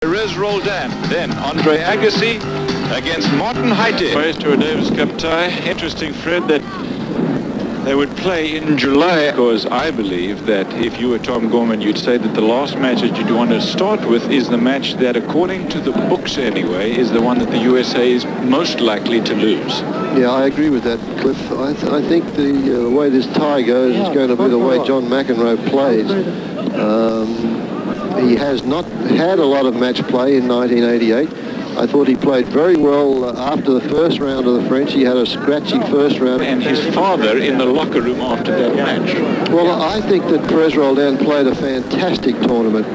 Pérez Roldán, then Andre Agassi against Martin Heite. Ways to a Davis Cup tie. Interesting, Fred, that they would play in July, because I believe that if you were Tom Gorman, you'd say that the last match that you'd want to start with is the match that, according to the books anyway, is the one that the USA is most likely to lose. Yeah, I agree with that, Cliff. I think the way this tie goes is going to be the way John McEnroe plays. He has not had a lot of match play in 1988. I thought he played very well after the first round of the French. He had a scratchy first round. And his father in the locker room after that match. Well, I think that Pérez Roldán played a fantastic tournament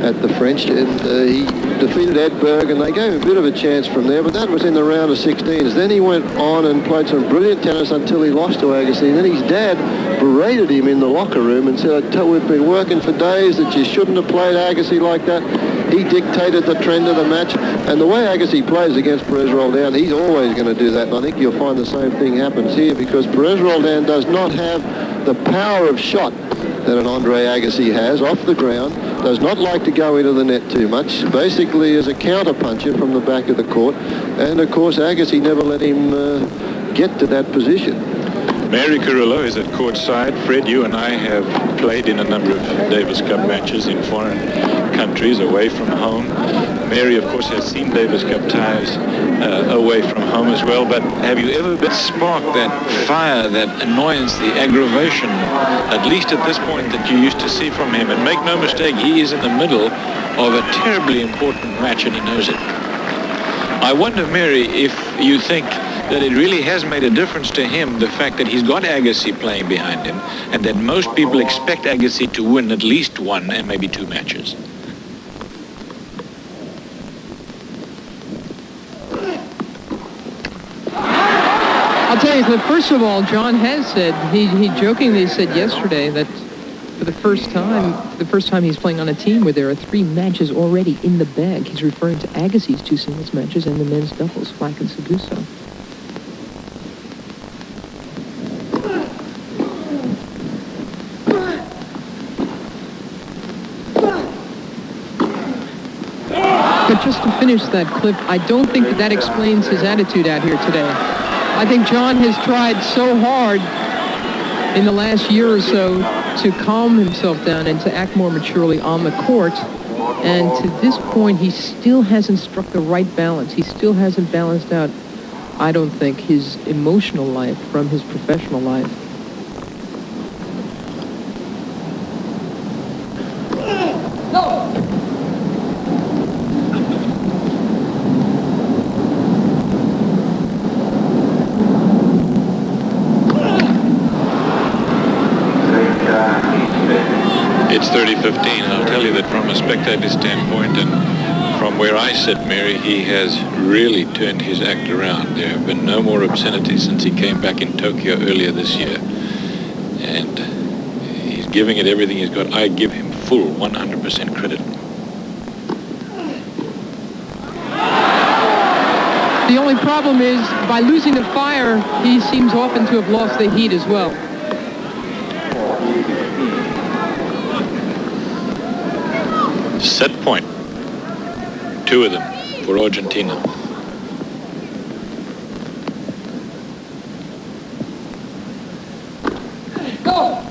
at the French, and he defeated Ed Berg, and they gave him a bit of a chance from there, but that was in the round of 16s. Then he went on and played some brilliant tennis until he lost to Agassi, and then his dad berated him in the locker room and said, we've been working for days that you shouldn't have played Agassi like that. He dictated the trend of the match, and the way Agassi plays against Pérez Roldán, he's always going to do that, and I think you'll find the same thing happens here, because Pérez Roldán does not have the power of shot that an Andre Agassi has off the ground, does not like to go into the net too much, basically is a counter-puncher from the back of the court, and of course Agassi never let him get to that position. Mary Carrillo is at courtside. Fred, you and I have played in a number of Davis Cup matches in foreign countries away from home. Mary, of course, has seen Davis Cup ties away from home as well, but have you ever been sparked that fire, that annoyance, the aggravation, at least at this point, that you used to see from him? And make no mistake, he is in the middle of a terribly important match, and he knows it. I wonder, Mary, if you think that it really has made a difference to him, the fact that he's got Agassi playing behind him, and that most people expect Agassi to win at least one and maybe two matches. I'll tell you, Cliff, first of all, John has said, he jokingly said yesterday that for the first time he's playing on a team where there are 3 matches already in the bag. He's referring to Agassi's 2 singles matches and the men's doubles, Flack and Seguso. But just to finish that, Cliff, I don't think that explains his attitude out here today. I think John has tried so hard in the last year or so to calm himself down and to act more maturely on the court. And to this point, he still hasn't struck the right balance. He still hasn't balanced out, I don't think, his emotional life from his professional life. It's 30-15, and I'll tell you that from a spectator standpoint and from where I sit, Mary, he has really turned his act around. There have been no more obscenities since he came back in Tokyo earlier this year. And he's giving it everything he's got. I give him full 100% credit. The only problem is, by losing the fire, he seems often to have lost the heat as well. Set point. 2 of them for Argentina. Go!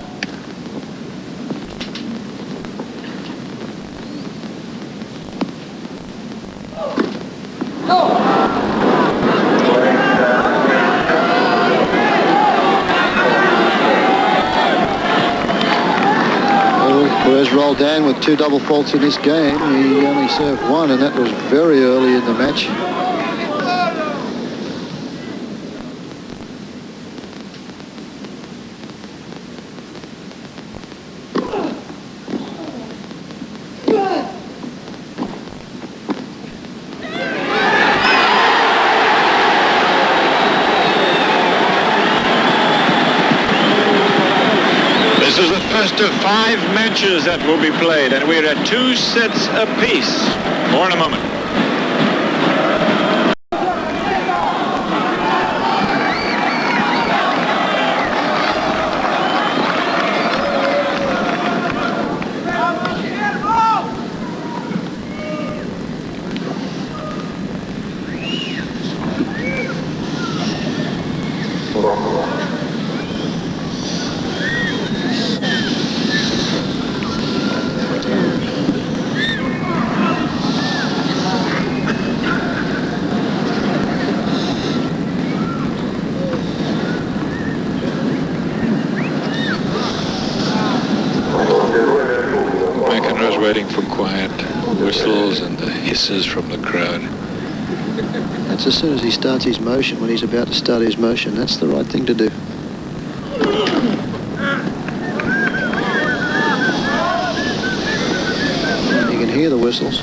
Pérez Roldán with 2 double faults in this game. He only served 1, and that was very early in the match. This is the first of 5 matches that will be played, and we're at 2 sets apiece. More in a moment. applause and the hisses from the crowd. That's as soon as he starts his motion, when he's about to start his motion. That's the right thing to do. You can hear the whistles.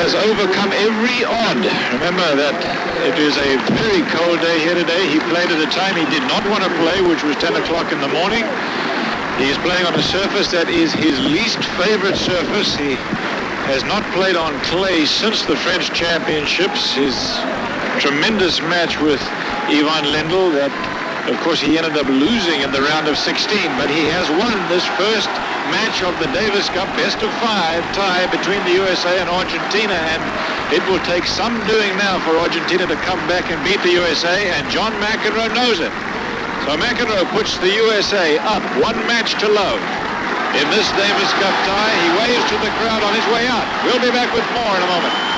Has overcome every odd. Remember that it is a very cold day here today. He played at a time he did not want to play, which was 10 o'clock in the morning. He's playing on a surface that is his least favorite surface. He has not played on clay since the French Championships. His tremendous match with Ivan Lendl, that of course he ended up losing in the round of 16, but he has won this first match of the Davis Cup best of 5 tie between the USA and Argentina, and it will take some doing now for Argentina to come back and beat the USA, and John McEnroe knows it. So McEnroe puts the USA up 1 match to love in this Davis Cup tie. He waves to the crowd on his way out. We'll be back with more in a moment.